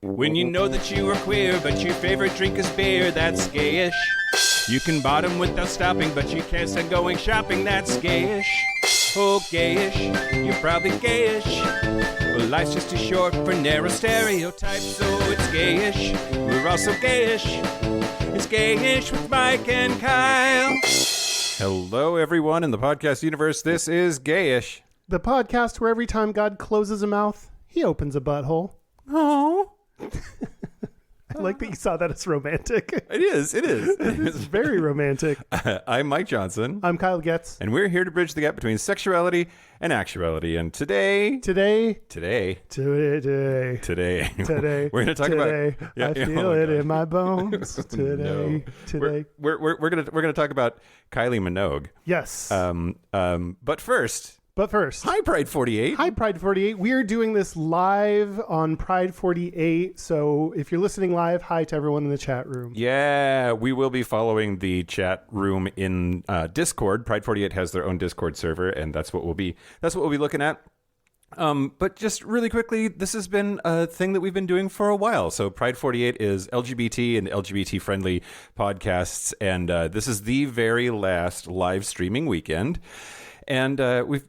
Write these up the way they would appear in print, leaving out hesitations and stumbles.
When you know that you are queer, but your favorite drink is beer, that's gayish. You can bottom without stopping, but you can't stand going shopping, that's gayish. Oh, gayish, you're probably gayish. Well, life's just too short for narrow stereotypes, so it's gayish. We're also gayish. It's Gayish with Mike and Kyle. Hello, everyone in the podcast universe. This is Gayish. The podcast where every time God closes a mouth, he opens a butthole. Oh. I like that you saw that as romantic. It is. It's very romantic. I'm Mike Johnson. I'm Kyle Getz. And we're here to bridge the gap between sexuality and actuality. And today, we're going to talk about. Yeah, I feel it in my bones. Today. We're going to talk about Kylie Minogue. Yes. But first, hi Pride 48. Hi Pride 48. We are doing this live on Pride 48. So if you're listening live, hi to everyone in the chat room. Yeah, we will be following the chat room in Discord. Pride 48 has their own Discord server, and that's what we'll be looking at. But just really quickly, this has been a thing that we've been doing for a while. So Pride 48 is LGBT and LGBT friendly podcasts, and this is the very last live streaming weekend. And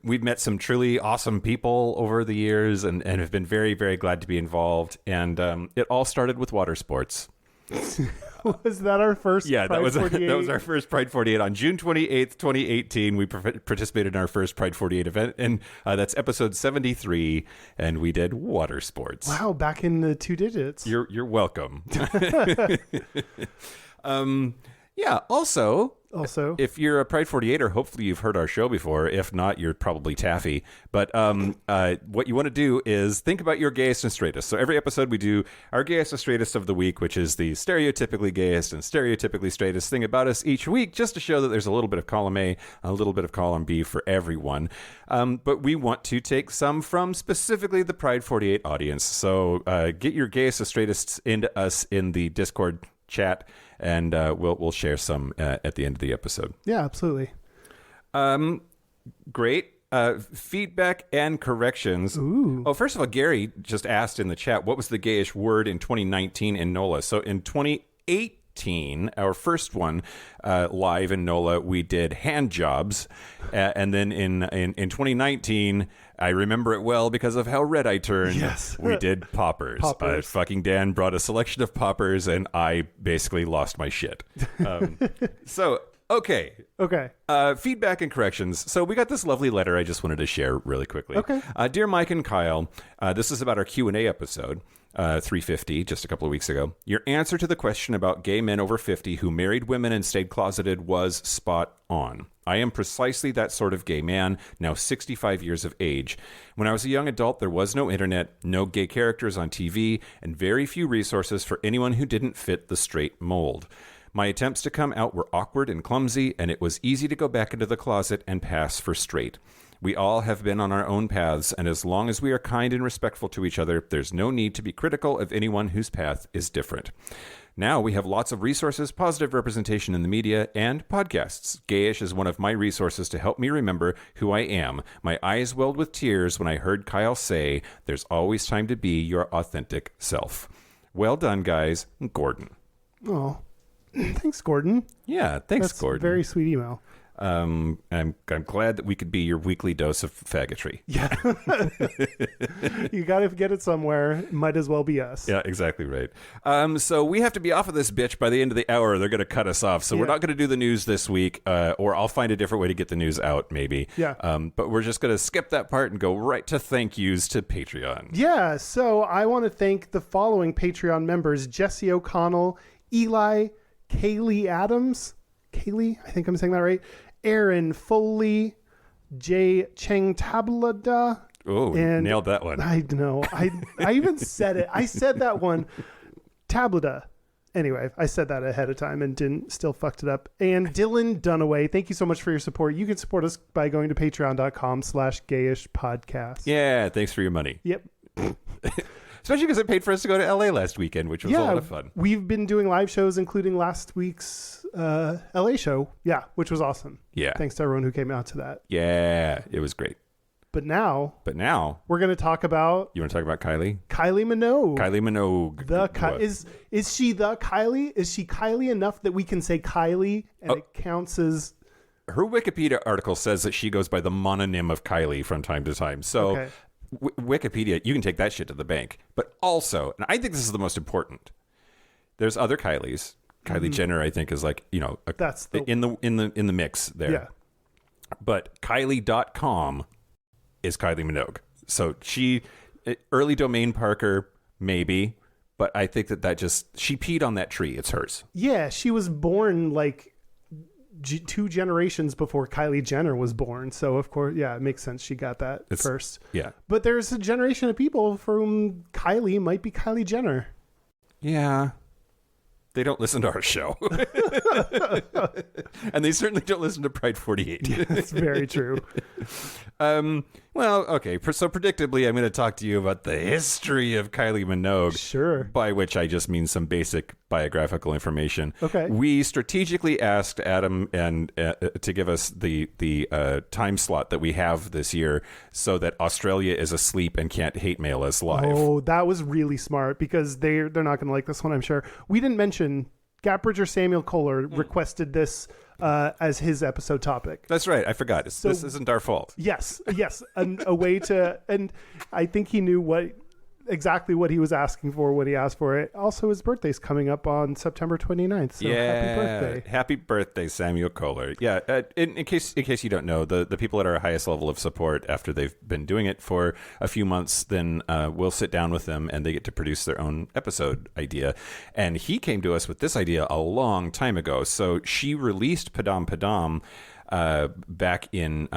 we've met some truly awesome people over the years and have been very, very glad to be involved. And it all started with water sports. Was that our first Pride 48? That was our first Pride 48. On June 28th, 2018, we participated in our first Pride 48 event. And that's episode 73. And we did water sports. Wow, back in the 2 digits. You're welcome. Also, if you're a Pride 48er, hopefully you've heard our show before. If not, you're probably taffy. But what you want to do is think about your gayest and straightest. So every episode we do our gayest and straightest of the week, which is the stereotypically gayest and stereotypically straightest thing about us each week, just to show that there's a little bit of column A, a little bit of column B for everyone. But we want to take some from specifically the Pride 48 audience. So get your gayest and straightest into us in the Discord chat, and we'll share some at the end of the episode. Yeah, absolutely. Great. Feedback and corrections. Ooh. Oh, first of all, Gary just asked in the chat, what was the gayish word in 2019 in NOLA? So in 2018, our first one live in NOLA, we did hand jobs. And then in 2019, I remember it well because of how red I turned. Yes. We did poppers. Fucking Dan brought a selection of poppers, and I basically lost my shit. Okay. Feedback and corrections. So we got this lovely letter I just wanted to share really quickly. Okay. Dear Mike and Kyle, this is about our Q&A episode, 350, just a couple of weeks ago. Your answer to the question about gay men over 50 who married women and stayed closeted was spot on. I am precisely that sort of gay man, now 65 years of age. When I was a young adult, there was no internet, no gay characters on TV, and very few resources for anyone who didn't fit the straight mold. My attempts to come out were awkward and clumsy, and it was easy to go back into the closet and pass for straight. We all have been on our own paths, and as long as we are kind and respectful to each other, there's no need to be critical of anyone whose path is different. Now we have lots of resources, positive representation in the media, and podcasts. Gayish is one of my resources to help me remember who I am. My eyes welled with tears when I heard Kyle say, "There's always time to be your authentic self." Well done, guys. Gordon. Oh, thanks, Gordon. Yeah, thanks, Gordon. That's a very sweet email. I'm glad that we could be your weekly dose of faggotry. Yeah. You got to get it somewhere. Might as well be us. Yeah, exactly right. So we have to be off of this bitch by the end of the hour. They're going to cut us off. So we're not going to do the news this week, or I'll find a different way to get the news out, maybe. Yeah. But we're just going to skip that part and go right to thank yous to Patreon. Yeah. So I want to thank the following Patreon members: Jesse O'Connell, Eli, Kaylee Adams. Kaylee, I think I'm saying that right. Aaron Foley, Jay Cheng Tablada. Oh, nailed that one. I know. I even said it. I said that one. Tablada. Anyway, I said that ahead of time and still fucked it up. And Dylan Dunaway, thank you so much for your support. You can support us by going to patreon.com/gayishpodcast. Yeah, thanks for your money. Yep. Especially because it paid for us to go to LA last weekend, which was a lot of fun. We've been doing live shows, including last week's LA show. Yeah, which was awesome. Yeah. Thanks to everyone who came out to that. Yeah, it was great. But now But now, we're going to talk about you want to talk about Kylie? Kylie Minogue. Kylie Minogue. Is she the Kylie? Is she Kylie enough that we can say Kylie and it counts as... Her Wikipedia article says that she goes by the mononym of Kylie from time to time. So Okay. Wikipedia, you can take that shit to the bank. But also, and I think this is the most important, there's other Kylies. Kylie Jenner, I think, is like, That's in the mix there. Yeah. But Kylie.com is Kylie Minogue. So she, early domain Parker, maybe, but I think that just, she peed on that tree. It's hers. Yeah, she was born like 2 generations before Kylie Jenner was born. So, of course, yeah, it makes sense she got that first. Yeah. But there's a generation of people for whom Kylie might be Kylie Jenner. Yeah. They don't listen to our show. And they certainly don't listen to Pride 48. That's very true. Well, okay. So predictably, I'm going to talk to you about the history of Kylie Minogue. Sure. By which I just mean some basic biographical information. Okay. We strategically asked Adam and to give us the time slot that we have this year so that Australia is asleep and can't hate mail us live. Oh, that was really smart because they're not going to like this one, I'm sure. We didn't mention Gapbridger Samuel Kohler requested this as his episode topic. That's right. I forgot. This isn't our fault. Yes. A way to, and I think he knew exactly what he was asking for when he asked for it. Also, his birthday's coming up on September 29th. So happy birthday. Happy birthday, Samuel Kohler. Yeah. In case you don't know, the people at our highest level of support, after they've been doing it for a few months, then we'll sit down with them and they get to produce their own episode idea. And he came to us with this idea a long time ago. So she released Padam Padam back in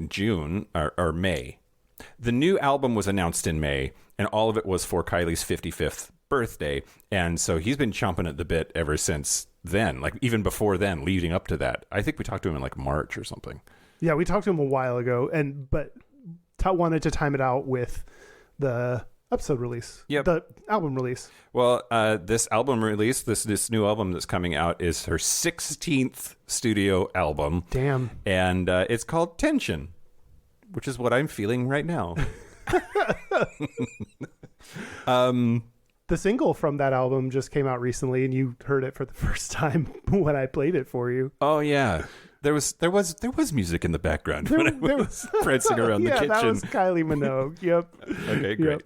June or May. The new album was announced in May, and all of it was for Kylie's 55th birthday. And so he's been chomping at the bit ever since then, like even before then, leading up to that. I think we talked to him in like March or something. Yeah, we talked to him a while ago, but wanted to time it out with the episode release. Yep. The album release. Well, this album release, this new album that's coming out is her 16th studio album. Damn. And it's called Tension, which is what I'm feeling right now. The single from that album just came out recently, and you heard it for the first time when I played it for you. Oh yeah, there was music in the background when I was prancing around the kitchen. Yeah, that was Kylie Minogue. Yep. Okay, great.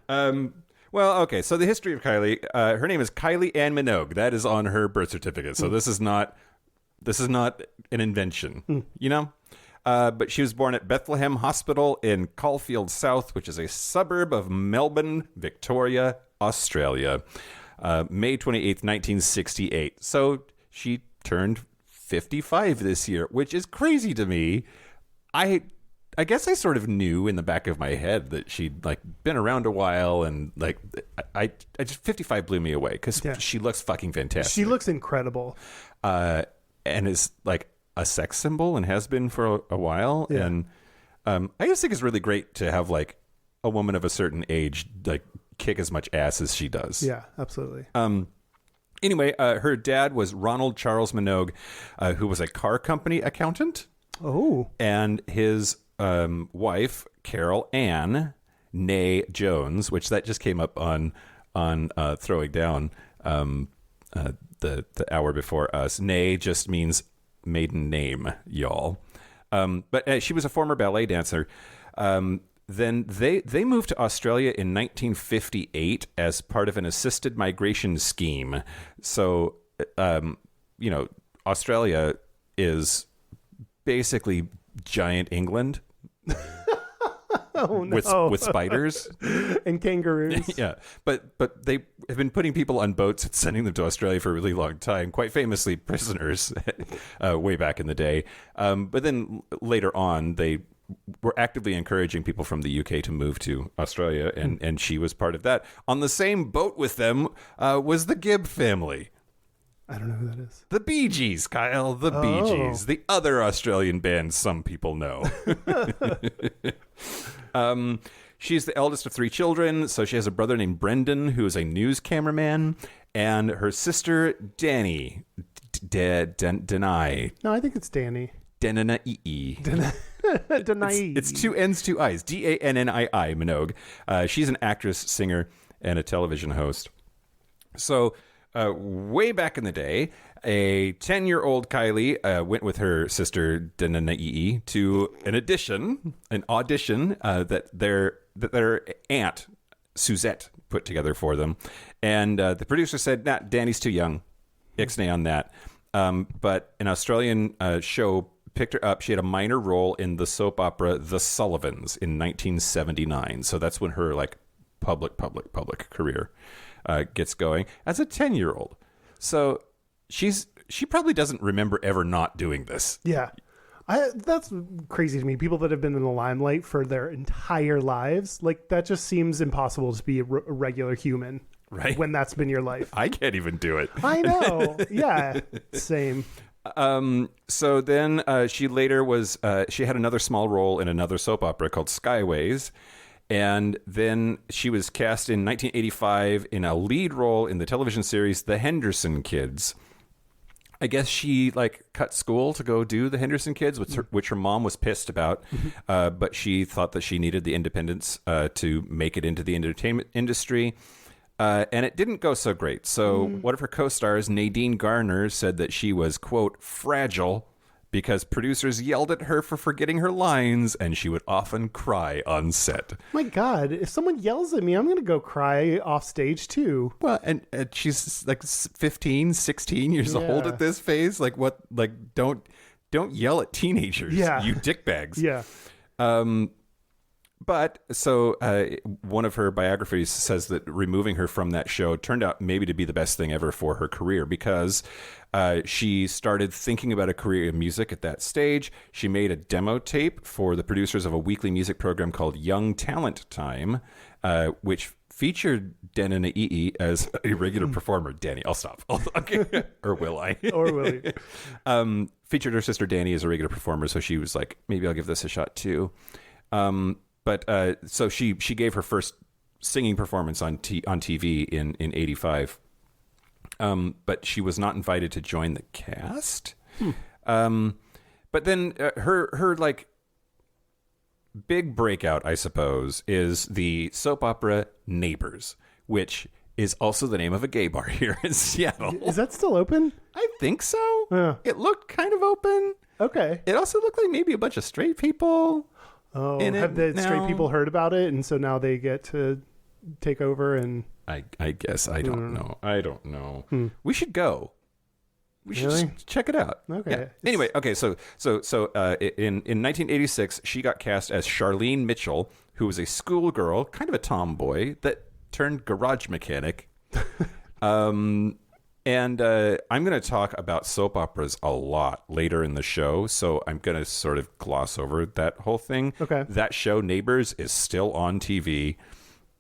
Yep. Well, okay. So the history of Kylie, her name is Kylie Ann Minogue. That is on her birth certificate. So this is not an invention. You know. But she was born at Bethlehem Hospital in Caulfield South, which is a suburb of Melbourne, Victoria, Australia, May 28th, 1968. So she turned 55 this year, which is crazy to me. I guess I sort of knew in the back of my head that she'd like been around a while, and like I just 55 blew me away because she looks fucking fantastic. She looks incredible, and is like a sex symbol and has been for a while. Yeah. And I just think it's really great to have like a woman of a certain age like kick as much ass as she does. Yeah, absolutely. Anyway, her dad was Ronald Charles Minogue, who was a car company accountant. Oh. And his wife, Carol Ann Nay Jones, which that just came up on Throwing Down the hour before us. Nay just means maiden name, y'all. But she was a former ballet dancer. Then they moved to Australia in 1958 as part of an assisted migration scheme. So, Australia is basically giant England. Oh, no. with spiders and kangaroos. Yeah, but they have been putting people on boats and sending them to Australia for a really long time. Quite famously, prisoners way back in the day. But then later on, they were actively encouraging people from the UK to move to Australia, and she was part of that. On the same boat with them was the Gibb family. I don't know who that is. The Bee Gees, Kyle. The Bee Gees. The other Australian band some people know. She's the eldest of 3 children, so she has a brother named Brendan, who is a news cameraman, and her sister, Danny. Denai. No, I think it's Danny. Denai. Danai. It's two N's, two I's. Dannii, Minogue. She's an actress, singer, and a television host. So, way back in the day, a 10-year-old Kylie went with her sister Danai to an audition that their aunt Suzette put together for them, and the producer said, "Nah, Danny's too young. Ixnay on that." But an Australian show picked her up. She had a minor role in the soap opera The Sullivans in 1979. So that's when her like public career gets going as a 10-year-old. So she probably doesn't remember ever not doing this. Yeah. That's crazy to me. People that have been in the limelight for their entire lives, like that just seems impossible to be a regular human. Right. When that's been your life. I can't even do it. I know. Yeah. Same. So then she later was, she had another small role in another soap opera called Skyways. And then she was cast in 1985 in a lead role in the television series The Henderson Kids. I guess she like cut school to go do The Henderson Kids, which her mom was pissed about. But she thought that she needed the independence to make it into the entertainment industry. And it didn't go so great. So one of her co-stars, Nadine Garner, said that she was, quote, fragile because producers yelled at her for forgetting her lines and she would often cry on set. My God, if someone yells at me, I'm going to go cry off stage too. Well, and she's like 15, 16 years old at this phase. Like what, like don't yell at teenagers, you dickbags. Yeah. But so one of her biographies says that removing her from that show turned out maybe to be the best thing ever for her career because she started thinking about a career in music at that stage. She made a demo tape for the producers of a weekly music program called Young Talent Time, which featured Danai as a regular performer. Danny, I'll stop. Okay. Or will I? Or will you? Featured her sister Danny as a regular performer, so she was like, maybe I'll give this a shot too. But so she gave her first singing performance on TV in 85. But she was not invited to join the cast. But then her like big breakout, I suppose, is the soap opera Neighbors, which is also the name of a gay bar here in Seattle. Is that still open? I think so. It looked kind of open. Okay. It also looked like maybe a bunch of straight people. Oh, have the straight people heard about it, and so now they get to take over? And I guess I don't know. I don't know. We should go. We should just check it out. Okay. Yeah. Anyway, okay. So in 1986, she got cast as Charlene Mitchell, who was a schoolgirl, kind of a tomboy that turned garage mechanic. And I'm going to talk about soap operas a lot later in the show, so I'm going to sort of gloss over that whole thing. Okay. That show, Neighbors, is still on TV.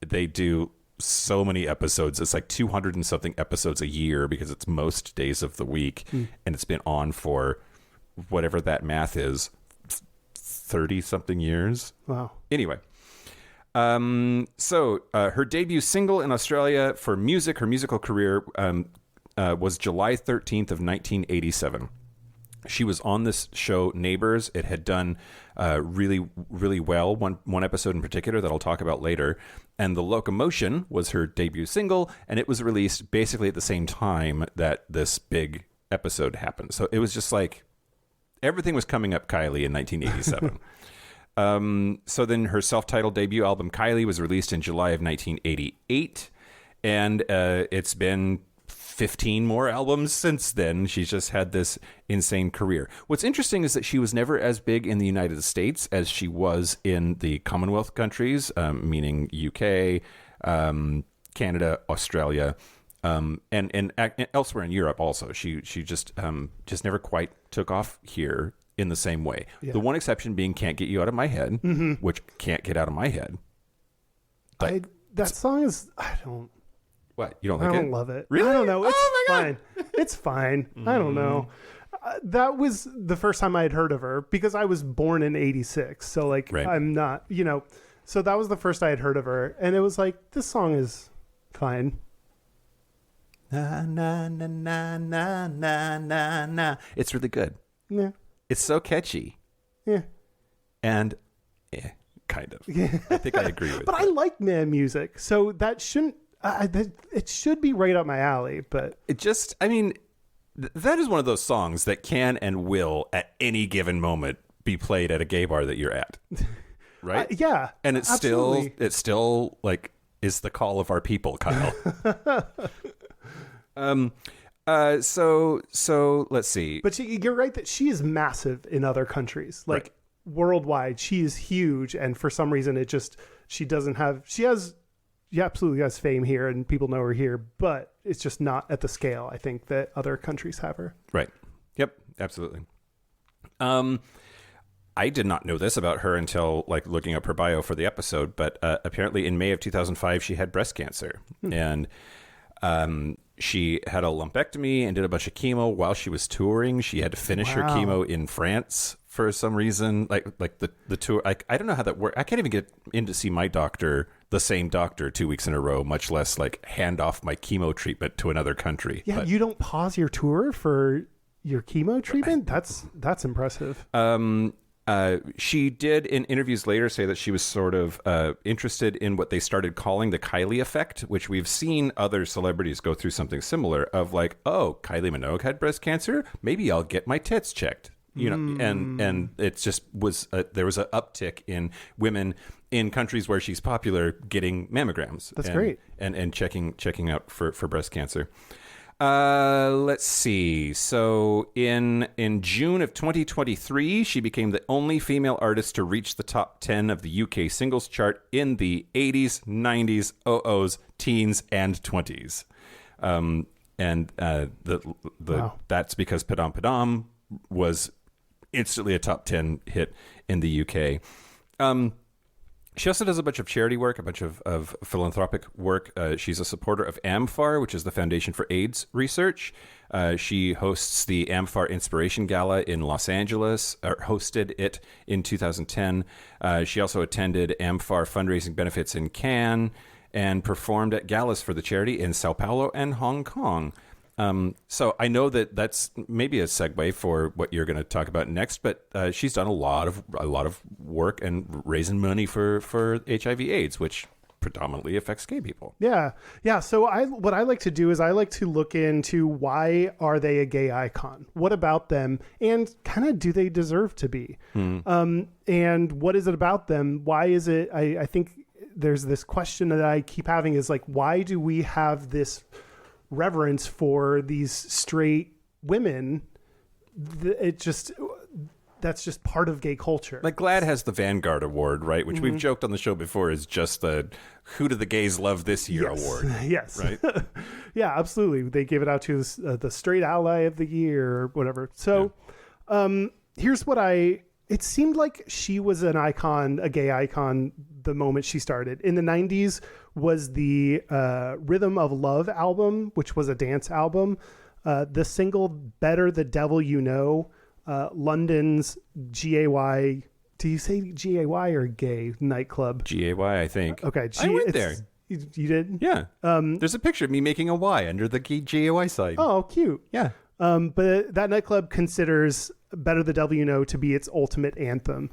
They do so many episodes. It's like 200 and something episodes a year because it's most days of the week, and it's been on for whatever that math is, 30-something years. Wow. Anyway. So her debut single in Australia for music, her musical career, was July 13th of 1987. She was on this show, Neighbors. It had done really, really well. One episode in particular that I'll talk about later. And The Locomotion was her debut single, and it was released basically at the same time that this big episode happened. So it was just like everything was coming up Kylie in 1987. So then her self-titled debut album, Kylie, was released in July of 1988. And it's been 15 more albums since then. She's just had this insane career. What's interesting is that she was never as big in the United States as she was in the Commonwealth countries, meaning UK, Canada, Australia, and elsewhere in Europe also. She just never quite took off here in the same way. Yeah. The one exception being Can't Get You Out of My Head, which can't get out of my head. That song is, I don't. What? You don't like it? I don't love it. Really? I don't know. It's God. fine. It's fine. I don't know. That was the first time I had heard of her because I was born in 86. So like, right. I'm not, so that was the first I had heard of her. And it was like, this song is fine. Na, na, na, na, na, na, na, na. It's really good. Yeah. It's so catchy. Yeah. And kind of. I think I agree with But that. I like man music, so that shouldn't. It should be right up my alley. But It just, I mean, that is one of those songs that can and will at any given moment be played at a gay bar that you're at. Right? Yeah. And it's absolutely. still like is the call of our people, Kyle. So let's see. But you're right that she is massive in other countries, like Right. worldwide. She is huge, and for some reason, she absolutely has fame here, and people know her here, but it's just not at the scale I think that other countries have her. Right. Yep. Absolutely. I did not know this about her until like looking up her bio for the episode, but apparently in May of 2005 she had breast cancer, and she had a lumpectomy and did a bunch of chemo while she was touring. She had to finish her chemo in France for some reason, like the tour. I don't know how that works. I can't even get in to see my doctor, the same doctor, 2 weeks in a row, much less like hand off my chemo treatment to another country. Yeah, But, you don't pause your tour for your chemo treatment? That's impressive. she did in interviews later say that she was sort of interested in what they started calling the Kylie effect, which we've seen other celebrities go through something similar of like, oh, Kylie Minogue had breast cancer. Maybe I'll get my tits checked. You know, and it just was there was an uptick in women in countries where she's popular getting mammograms. That's great. And checking out for breast cancer. Let's see. So in June of 2023, she became the only female artist to reach the top 10 of the UK singles chart in the 80s, 90s, 00s, teens, and 20s. Wow. That's because Padam Padam was instantly a top 10 hit in the UK. She also does a bunch of charity work, a bunch of philanthropic work. She's a supporter of AMFAR, which is the Foundation for AIDS Research. She hosts the AMFAR Inspiration Gala in Los Angeles, or hosted it in 2010. She also attended AMFAR fundraising benefits in Cannes and performed at galas for the charity in Sao Paulo and Hong Kong. So I know that that's maybe a segue for what you're going to talk about next, but she's done a lot of work and raising money for HIV/AIDS, which predominantly affects gay people. Yeah. So what I like to do is I like to look into why are they a gay icon? What about them? And kind of do they deserve to be? And what is it about them? Why is it? I think there's this question that I keep having is like, why do we have this reverence for these straight women? That's just part of gay culture. Like GLAAD has the Vanguard Award, right? Which we've joked on the show before is just the Who Do the Gays Love This Year Award. Yes. Right? Yeah, absolutely. They give it out to the Straight Ally of the Year or whatever. So here's what it seemed like she was an icon, a gay icon, the moment she started. In the 90s was the Rhythm of Love album, which was a dance album. The single Better the Devil You Know, London's GAY. Do you say GAY or gay nightclub? GAY, I think. Okay. I went there. You did? Yeah. There's a picture of me making a Y under the GAY sign. Oh, cute. Yeah. But that nightclub considers Better the Devil You Know to be its ultimate anthem.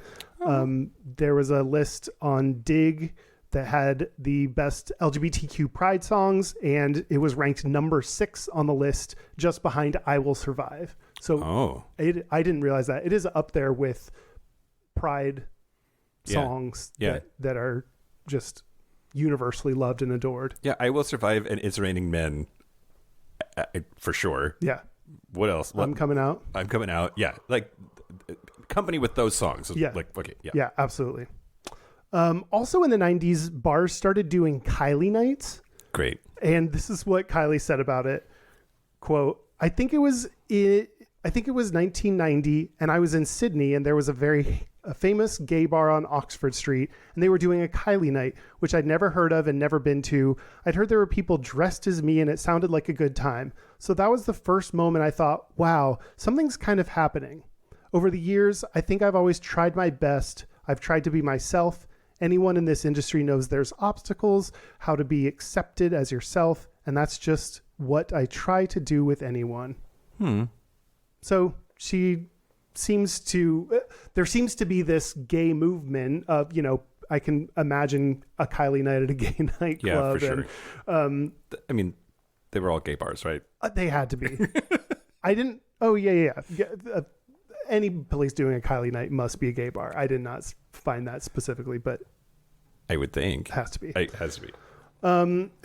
There was a list on Dig that had the best LGBTQ pride songs, and it was ranked number 6 on the list, just behind I Will Survive. So I didn't realize that. It is up there with pride songs that are just universally loved and adored. Yeah, I Will Survive and It's Raining Men, for sure. Yeah. What else? I'm Coming Out. I'm Coming Out. Yeah, like company with those songs. Yeah. Like, okay, yeah. Yeah, absolutely. Also in the 90s, bars started doing Kylie nights. Great. And this is what Kylie said about it. Quote, I think it was 1990, and I was in Sydney, and there was a famous gay bar on Oxford Street, and they were doing a Kylie night, which I'd never heard of and never been to. I'd heard there were people dressed as me, and it sounded like a good time. So that was the first moment I thought, wow, something's kind of happening. Over the years, I think I've always tried my best. I've tried to be myself. Anyone in this industry knows there's obstacles, how to be accepted as yourself, and that's just what I try to do with anyone. So she seems to be this gay movement of, I can imagine a Kylie night at a gay nightclub. Yeah, for sure. And, I mean, they were all gay bars, right? They had to be. I didn't. Oh yeah. Any place doing a Kylie night must be a gay bar. I did not find that specifically, but I would think it has to be. It has to be.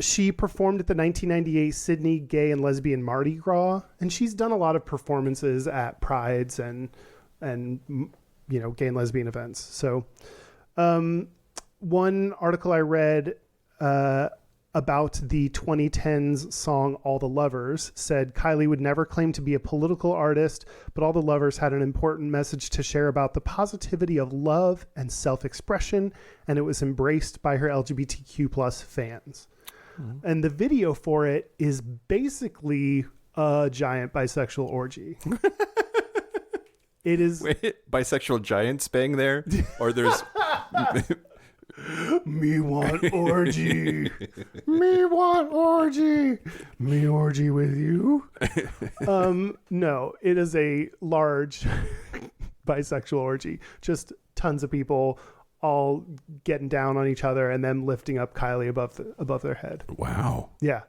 She performed at the 1998 Sydney Gay and Lesbian Mardi Gras, and she's done a lot of performances at prides and gay and lesbian events. So, one article I read about the 2010s song All the Lovers said Kylie would never claim to be a political artist, but All the Lovers had an important message to share about the positivity of love and self-expression, and it was embraced by her LGBTQ plus fans. Mm-hmm. And the video for it is basically a giant bisexual orgy. It is. Wait, bisexual giants bang there? Or there's... Me want orgy. Me want orgy. Me orgy with you. No, it is a large bisexual orgy. Just tons of people all getting down on each other and then lifting up Kylie above their head. Wow. Yeah.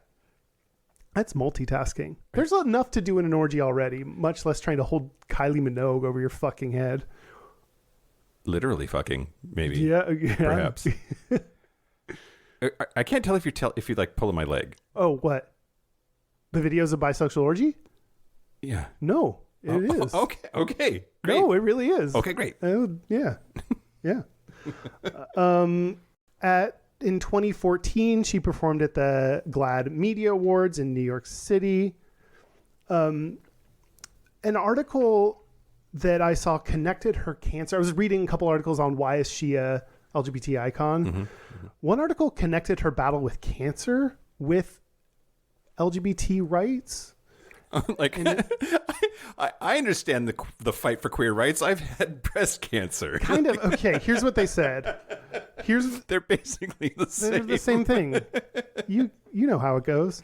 That's multitasking. There's enough to do in an orgy already, much less trying to hold Kylie Minogue over your fucking head. Literally fucking, maybe. Yeah. Perhaps. I can't tell if you like pulling my leg. Oh, what? The video's a bisexual orgy? Yeah. No, it is. Okay. Great. No, it really is. Okay, great. Yeah. Yeah. In 2014, she performed at the GLAAD Media Awards in New York City. An article that I saw connected her cancer. I was reading a couple articles on why is she a LGBT icon. Mm-hmm, mm-hmm. One article connected her battle with cancer with LGBT rights. I understand the fight for queer rights. I've had breast cancer. Kind of. Okay, here's what they said. They're basically the same. They're the same thing. You know how it goes.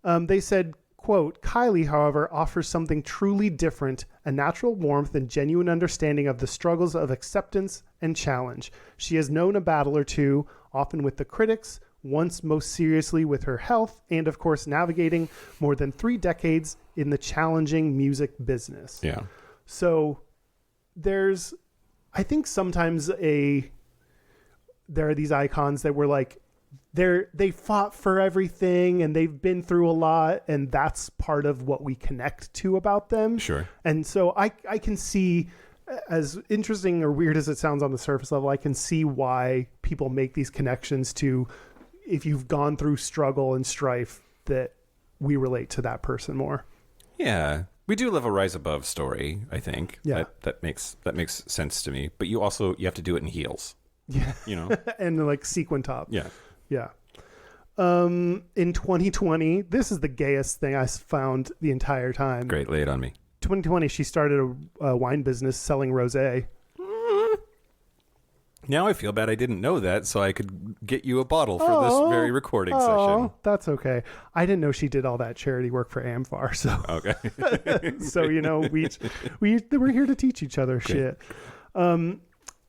They said, quote, Kylie, however, offers something truly different, a natural warmth and genuine understanding of the struggles of acceptance and challenge. She has known a battle or two, often with the critics, once most seriously with her health, and of course navigating more than 3 decades in the challenging music business. Yeah. So I think sometimes there are these icons that were like, they fought for everything and they've been through a lot, and that's part of what we connect to about them. Sure. And so I can see, as interesting or weird as it sounds on the surface level, I can see why people make these connections to, if you've gone through struggle and strife, that we relate to that person more. Yeah. We do live a rise above story, I think. Yeah. That makes sense to me. But you have to do it in heels. Yeah. And like sequin top. Yeah. Yeah. In 2020, this is the gayest thing I found the entire time. Great. Lay it on me. 2020, she started a wine business selling rosé. Now I feel bad I didn't know that, so I could get you a bottle for this very recording session. That's okay. I didn't know she did all that charity work for AmFAR. So okay. So we're here to teach each other shit. In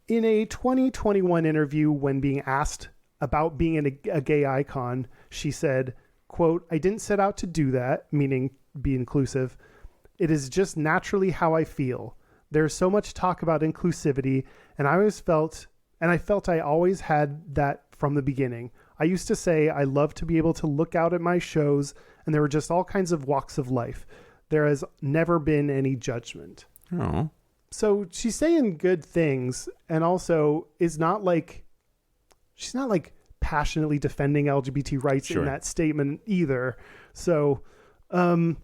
a 2021 interview, when being asked about being a gay icon, she said, quote, I didn't set out to do that, meaning be inclusive. It is just naturally how I feel. There's so much talk about inclusivity, and I felt I always had that from the beginning. I used to say I love to be able to look out at my shows, and there were just all kinds of walks of life. There has never been any judgment. Oh. So she's saying good things, and also she's not like passionately defending LGBT rights in that statement either. So an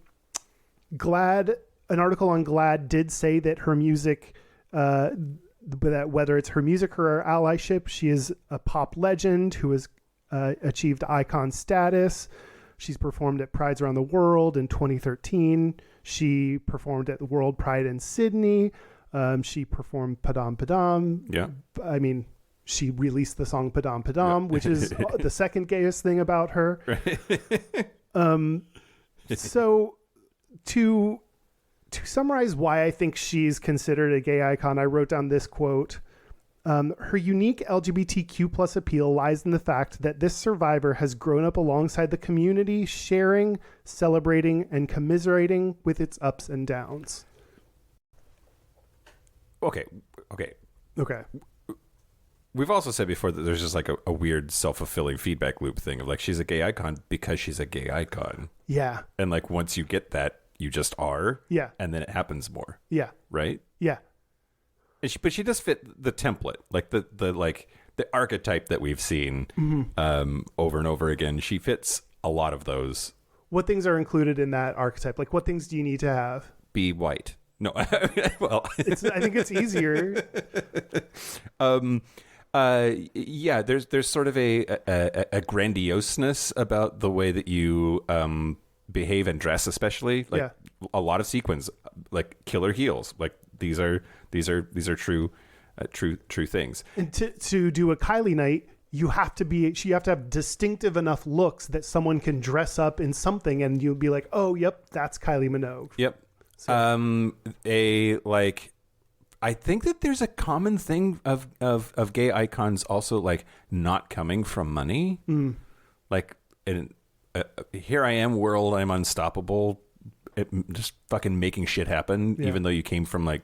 article on GLAAD did say that her music, that whether it's her music or her allyship, she is a pop legend who has achieved icon status. She's performed at prides around the world. In 2013, she performed at the World Pride in Sydney. She performed Padam Padam. Yeah. I mean, she released the song Padam Padam, which is the second gayest thing about her. Right. So to to summarize why I think she's considered a gay icon, I wrote down this quote. Her unique LGBTQ plus appeal lies in the fact that this survivor has grown up alongside the community, sharing, celebrating, and commiserating with its ups and downs. Okay. We've also said before that there's just like a weird self-fulfilling feedback loop thing of like, she's a gay icon because she's a gay icon. Yeah. And like, once you get that, you just are. Yeah. And then it happens more. Yeah. Right? Yeah. And but she does fit the template, like the archetype that we've seen over and over again. She fits a lot of those. What things are included in that archetype? Like, what things do you need to have? Be white. No, well, I think it's easier. Yeah, there's sort of a grandioseness about the way that you behave and dress, especially like a lot of sequins, like killer heels. Like these are true things. And to do a Kylie night, you have to have distinctive enough looks that someone can dress up in something and you'll be like, oh, yep, that's Kylie Minogue. Yep. So. I think that there's a common thing of gay icons also like not coming from money. Like in here I am world, I'm unstoppable, just fucking making shit happen, even though you came from like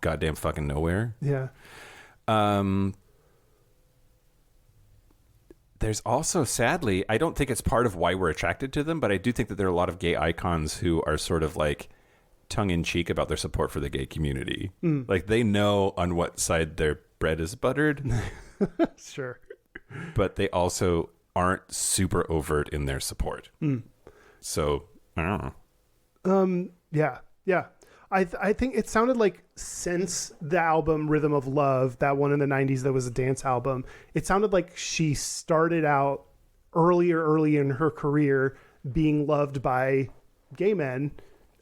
goddamn fucking nowhere. Yeah. There's also, sadly, I don't think it's part of why we're attracted to them, but I do think that there are a lot of gay icons who are sort of like tongue-in-cheek about their support for the gay community. Like they know on what side their bread is buttered. Sure. But they also aren't super overt in their support. So I don't know. Yeah. I think it sounded like since the album Rhythm of Love, that one in the 90s that was a dance album, it sounded like she started out early in her career being loved by gay men,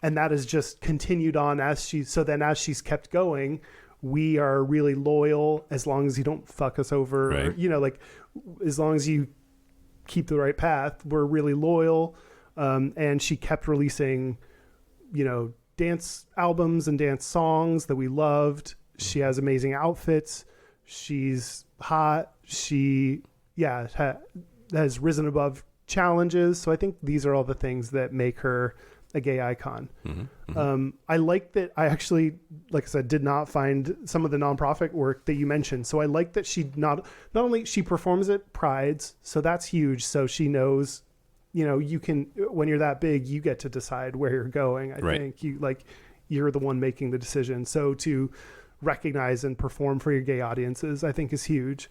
and that has just continued on as she's kept going. We are really loyal as long as you don't fuck us over, right. Or, like as long as you keep the right path, we're really loyal. And she kept releasing, dance albums and dance songs that we loved. She has amazing outfits. She's hot. She, has risen above challenges. So I think these are all the things that make her a gay icon. I like that. I actually, like I said, did not find some of the nonprofit work that you mentioned. So I like that she not only she performs at Prides, so that's huge. So she knows, you can, when you're that big, you get to decide where you're going. I think you're the one making the decision. So to recognize and perform for your gay audiences, I think is huge.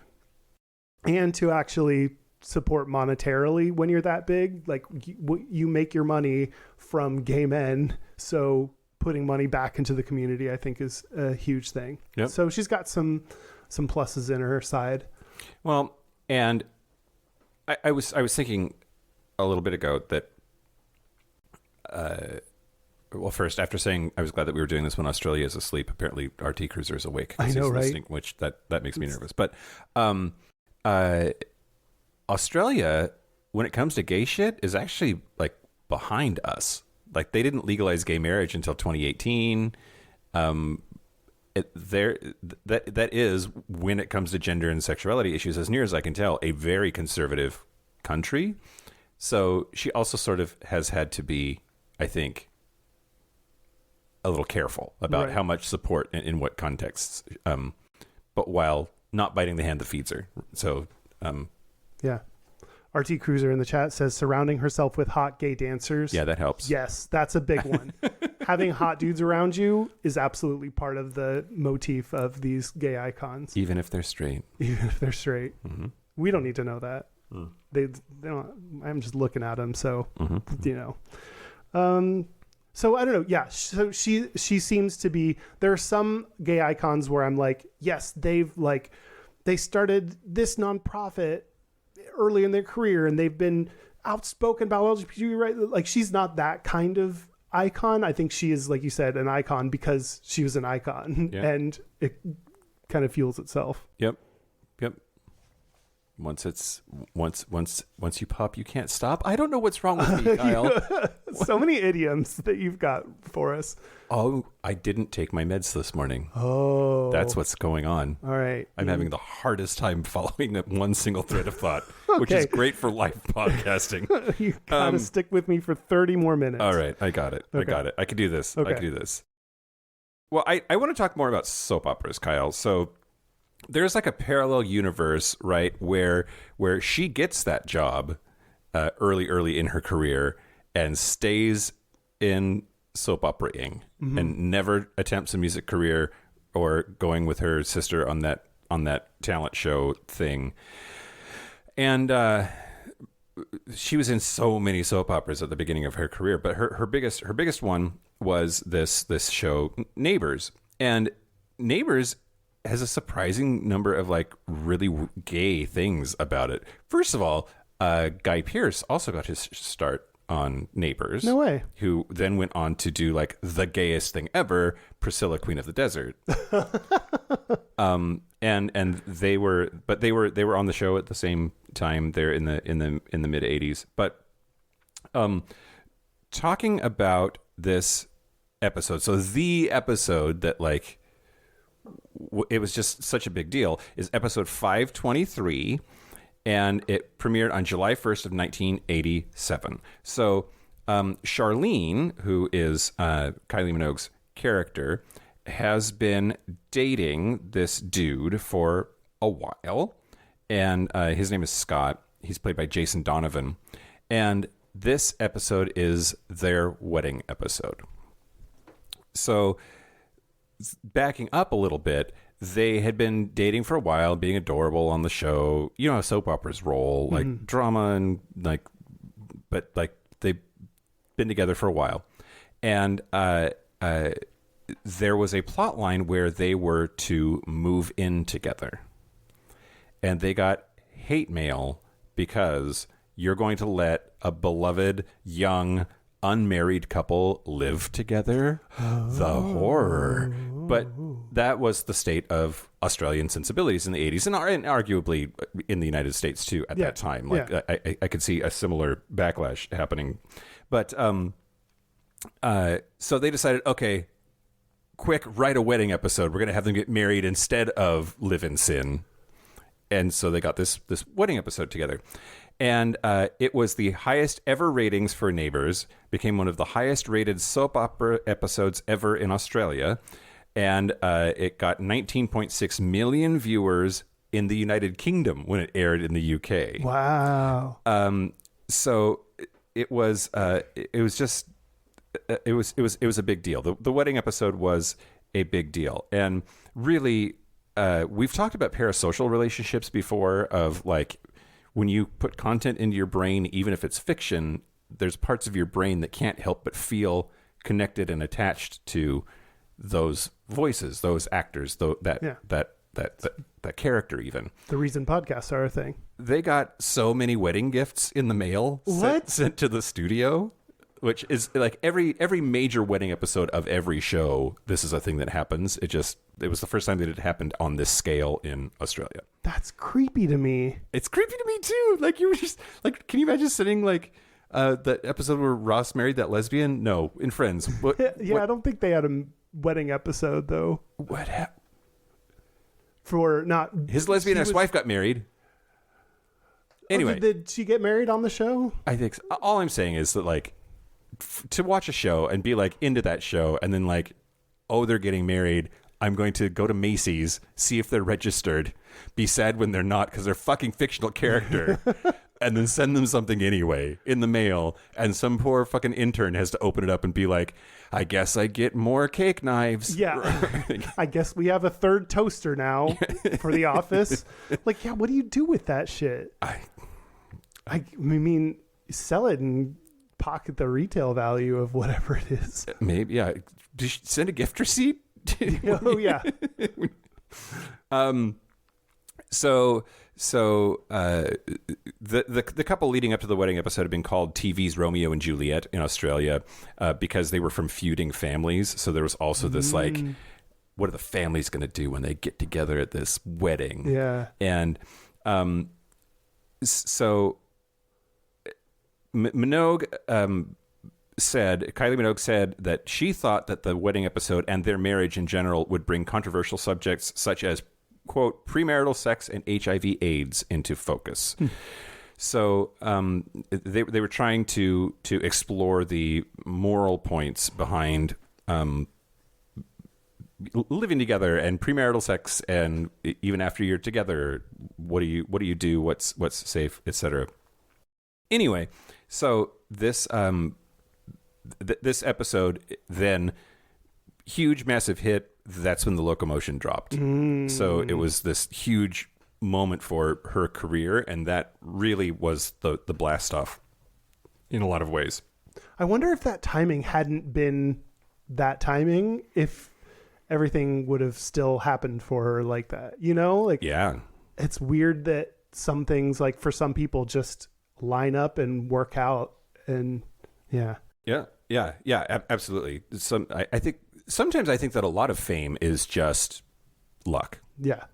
And to actually support monetarily when you're that big, like you make your money from gay men, so putting money back into the community I think is a huge thing. So she's got some pluses in her side. Well, and I was thinking a little bit ago that well, first, after saying I was glad that we were doing this when Australia is asleep, apparently RT Cruiser is awake. I know, right? Listening, which that makes me nervous. But Australia, when it comes to gay shit, is actually like behind us. Like they didn't legalize gay marriage until 2018. That is, when it comes to gender and sexuality issues, as near as I can tell, a very conservative country. So she also sort of has had to be, I think, a little careful about how much support in what contexts, but while not biting the hand that feeds her. So, RT Cruiser in the chat says surrounding herself with hot gay dancers. Yeah, that helps. Yes, that's a big one. Having hot dudes around you is absolutely part of the motif of these gay icons. Even if they're straight. Mm-hmm. We don't need to know that. They don't. I'm just looking at them, so So I don't know. Yeah. So she seems to be. There are some gay icons where I'm like, yes, they started this nonprofit early in their career and they've been outspoken about LGBT rights. Like she's not that kind of icon. I think she is, like you said, an icon because she was an icon and it kind of fuels itself. Yep. once you pop, you can't stop. I don't know what's wrong with me, Kyle. So many idioms that you've got for us. Oh, I didn't take my meds this morning. Oh, That's what's going on. all right. I'm having the hardest time following that one single thread of thought, which is great for live podcasting. You gotta stick with me for 30 more minutes. All right, I got it. Okay. I got it. I can do this. Okay. I can do this. Well, I want to talk more about soap operas, Kyle. So there's like a parallel universe, right, where she gets that job early in her career and stays in soap operaing and never attempts a music career or going with her sister on that talent show thing. And she was in so many soap operas at the beginning of her career, but her biggest one was this show Neighbors. And Neighbors has a surprising number of like really gay things about it. First of all, Guy Pearce also got his start on Neighbors. No way. Who then went on to do like the gayest thing ever, Priscilla, Queen of the Desert. And they were on the show at the same time. They're in the mid 80s. But talking about this episode, so the episode that like it was just such a big deal is episode 523, and it premiered on July 1st of 1987. So Charlene, who is Kylie Minogue's character, has been dating this dude for a while, and his name is Scott. He's played by Jason Donovan, and this episode is their wedding episode. So backing up a little bit, they had been dating for a while, being adorable on the show. You know how soap operas roll, like drama and like, but like they've been together for a while. And there was a plot line where they were to move in together. And they got hate mail because you're going to let a beloved, young, unmarried couple live together. The horror. But that was the state of Australian sensibilities in the 80s, and arguably in the United States too at that time. Like I could see a similar backlash happening. But so they decided, okay, quick, write a wedding episode. We're going to have them get married instead of live in sin. And so they got this wedding episode together. And it was the highest ever ratings for Neighbors, became one of the highest rated soap opera episodes ever in Australia. And it got 19.6 million viewers in the United Kingdom when it aired in the UK. Wow. So it was a big deal. The wedding episode was a big deal. And really, we've talked about parasocial relationships before, of like when you put content into your brain, even if it's fiction, there's parts of your brain that can't help but feel connected and attached to those voices, those actors, that character. Even the reason podcasts are a thing. They got so many wedding gifts in the mail sent to the studio, which is like every major wedding episode of every show. This is a thing that happens. It was the first time that it happened on this scale in Australia. That's creepy to me. It's creepy to me too. Like you were just like, can you imagine sitting like that episode where Ross married that lesbian? No, in Friends. What, I don't think they had a wedding episode though. What happened? For not his lesbian ex-wife got married. Anyway, did she get married on the show? I think so. All I'm saying is that like to watch a show and be like into that show and then like, oh, they're getting married. I'm going to go to Macy's, see if they're registered, be sad when they're not because they're fucking fictional character, and then send them something anyway in the mail. And some poor fucking intern has to open it up and be like, I guess I get more cake knives. Yeah. I guess we have a third toaster now for the office. Like, yeah, what do you do with that shit? I mean, sell it and pocket the retail value of whatever it is. Maybe, yeah. Did you send a gift receipt? Oh yeah. So the couple leading up to the wedding episode had been called TV's Romeo and Juliet in Australia because they were from feuding families. So there was also this like, what are the families going to do when they get together at this wedding? Yeah. And So Minogue Kylie Minogue said that she thought that the wedding episode and their marriage in general would bring controversial subjects such as, quote, premarital sex and HIV/AIDS into focus. So they were trying to explore the moral points behind living together and premarital sex, and even after you're together, what do you do? What's safe, etc. Anyway, so this this episode, then huge, massive hit. That's when the locomotion dropped. So it was this huge moment for her career, and that really was the blast off in a lot of ways. I wonder if that timing hadn't been that timing, if everything would have still happened for her like that. You know, like, yeah, it's weird that some things, like for some people, just line up and work out. And yeah, absolutely. I think sometimes I think that a lot of fame is just luck. Yeah,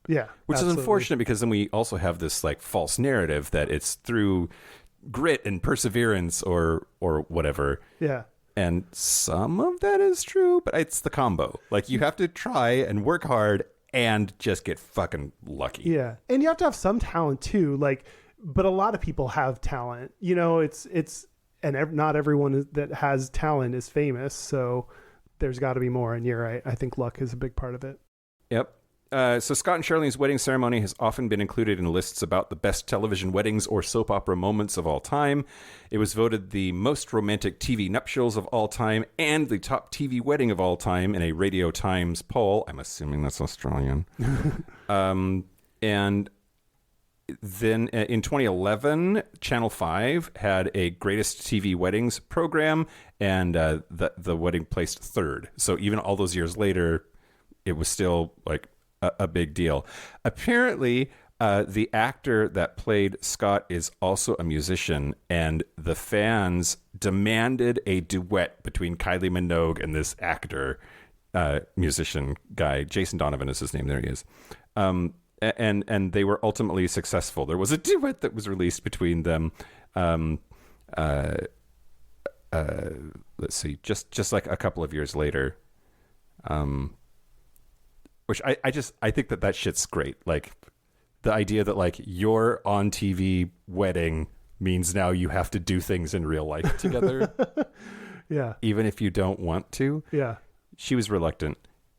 which absolutely. is unfortunate, because then we also have this like false narrative that it's through grit and perseverance or whatever. Yeah. And some of that is true, but it's the combo. Like, you have to try and work hard and just get fucking lucky. Yeah. And you have to have some talent too. Like, but a lot of people have talent, you know, not everyone that has talent is famous. So there's got to be more. And you're right. I think luck is a big part of it. Yep. So Scott and Charlene's wedding ceremony has often been included in lists about the best television weddings or soap opera moments of all time. It was voted the most romantic TV nuptials of all time and the top TV wedding of all time in a Radio Times poll. I'm assuming that's Australian. And then in 2011, Channel 5 had a Greatest TV Weddings program, and the wedding placed third. So even all those years later, it was still like a big deal. Apparently, the actor that played Scott is also a musician, and the fans demanded a duet between Kylie Minogue and this actor, musician guy. Jason Donovan is his name. There he is. And they were ultimately successful. There was a duet that was released between them. Let's see, just like a couple of years later. Which I think that shit's great. Like, the idea that like your on TV wedding means now you have to do things in real life together. Yeah. Even if you don't want to. Yeah. She was reluctant,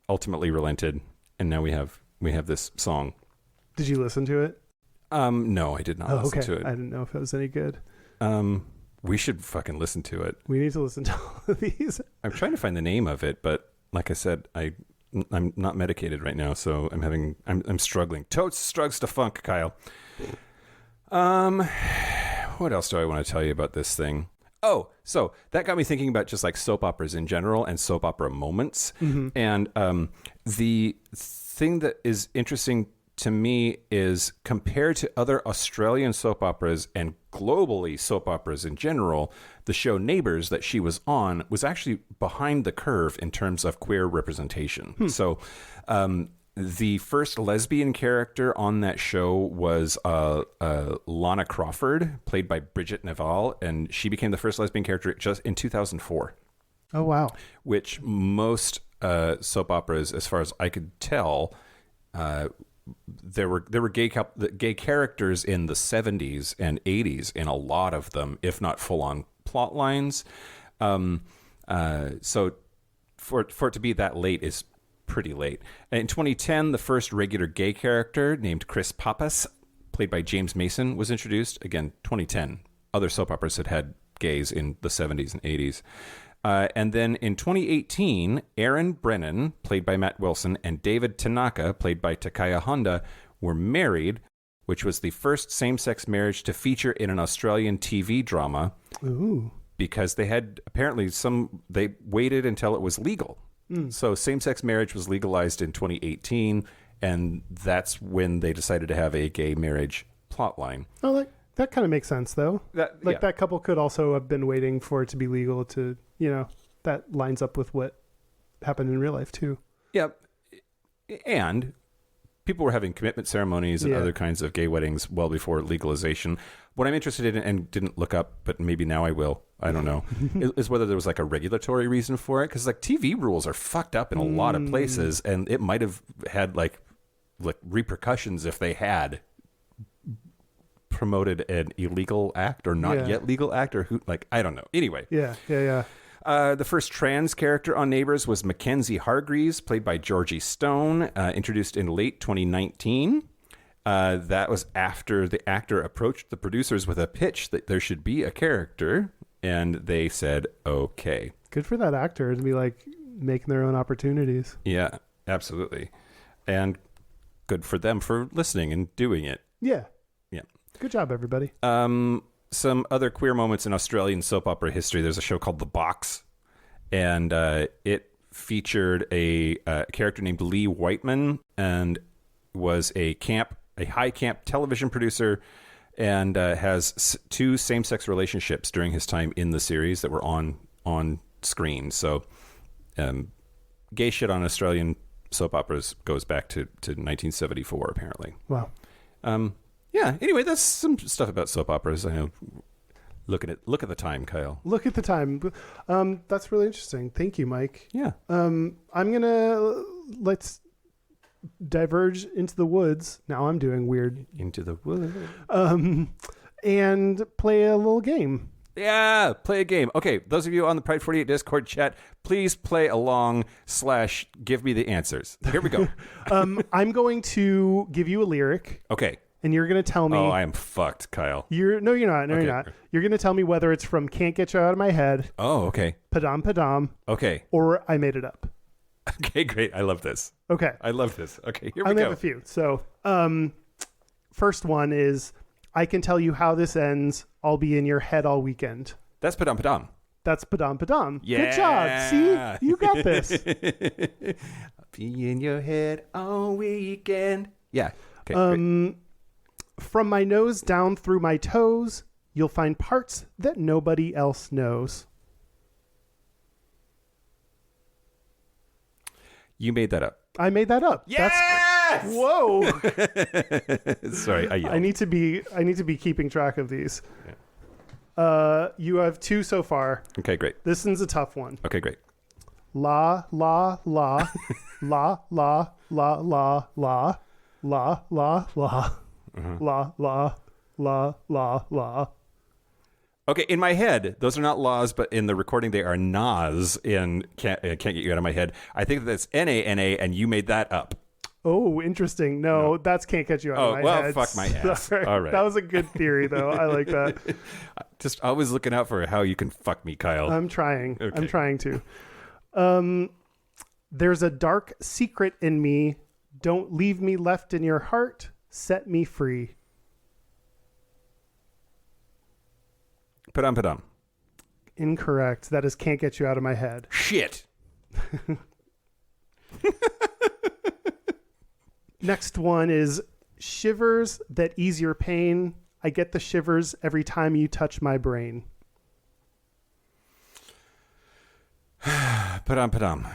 ultimately relented, and now we have this song. Did you listen to it? No, I did not listen to it. I didn't know if it was any good. We should fucking listen to it. We need to listen to all of these. I'm trying to find the name of it, but like I said, I'm not medicated right now, so I'm struggling. Totes strugs to funk, Kyle. What else do I want to tell you about this thing? Oh, so that got me thinking about just like soap operas in general and soap opera moments. Mm-hmm. And the thing that is interesting to me is, compared to other Australian soap operas and globally soap operas in general, the show Neighbours that she was on was actually behind the curve in terms of queer representation. So the first lesbian character on that show was Lana Crawford, played by Bridget Naval, and she became the first lesbian character just in 2004. Oh, wow. Which most soap operas, as far as I could tell, there were gay characters in the 70s and 80s in a lot of them, if not full-on plot lines. So for it to be that late is pretty late. In 2010, the first regular gay character, named Chris Pappas, played by James Mason, was introduced. Again, 2010. Other soap operas had gays in the 70s and 80s. And then in 2018, Aaron Brennan, played by Matt Wilson, and David Tanaka, played by Takaya Honda, were married, which was the first same-sex marriage to feature in an Australian TV drama. Ooh. Because they had apparently they waited until it was legal. So same-sex marriage was legalized in 2018, and that's when they decided to have a gay marriage plotline. Oh, that kind of makes sense, though. That couple could also have been waiting for it to be legal to, that lines up with what happened in real life, too. Yep. And people were having commitment ceremonies and other kinds of gay weddings well before legalization. What I'm interested in, and didn't look up, but maybe now I will, I don't know, is whether there was like a regulatory reason for it. Because like TV rules are fucked up in a lot of places, and it might have had like repercussions if they had promoted an illegal act or not yet legal act, or who, like, I don't know. Anyway. Yeah. The first trans character on Neighbours was Mackenzie Hargreaves, played by Georgie Stone, introduced in late 2019. That was after the actor approached the producers with a pitch that there should be a character, and they said, okay. Good for that actor to be like making their own opportunities. Yeah, absolutely. And good for them for listening and doing it. Yeah. Yeah. Good job, everybody. Some other queer moments in Australian soap opera history. There's a show called The Box, and it featured a character named Lee Whiteman, and was a high camp television producer, and has two same-sex relationships during his time in the series that were on screen. So gay shit on Australian soap operas goes back to 1974, apparently. Wow. Yeah, anyway, that's some stuff about soap operas. I know. Look at the time, Kyle. Look at the time. That's really interesting. Thank you, Mike. Yeah. Let's diverge into the woods. Now I'm doing weird. Into the woods. And play a little game. Yeah, play a game. Okay, those of you on the Pride 48 Discord chat, please play along / give me the answers. Here we go. I'm going to give you a lyric. Okay. And you're going to tell me... Oh, I am fucked, Kyle. No, you're not. No, okay. You're not. You're going to tell me whether it's from Can't Get You Out of My Head. Oh, okay. Padam Padam. Okay. Or I Made It Up. Okay, great. I love this. Okay. I love this. Okay, here we go. I only have a few. So, first one is, I can tell you how this ends. I'll be in your head all weekend. That's Padam Padam. That's Padam Padam. Yeah. Good job. See? You got this. I'll be in your head all weekend. Yeah. Okay, great. From my nose down through my toes, you'll find parts that nobody else knows. You made that up. I made that up. Yes! Whoa. Sorry, I yelled. I need to be keeping track of these. Yeah. You have two so far. Okay, great. This one's a tough one. Okay, great. La la la la la la la la la la la. La, la, la, la, la. Okay, in my head, those are not laws, but in the recording, they are nas in Can't Get You Out of My Head. I think that's N-A-N-A, and you made that up. Oh, interesting. No, that's Can't Get You Out of My Head. Oh, well, fuck my ass. Sorry. All right. That was a good theory, though. I like that. Just always looking out for how you can fuck me, Kyle. I'm trying. Okay. I'm trying to. There's a dark secret in me. Don't leave me left in your heart. Set me free. Padam Padam. Incorrect. That is Can't Get You Out of My Head. Shit. Next one is shivers that ease your pain. I get the shivers every time you touch my brain. Padam Padam.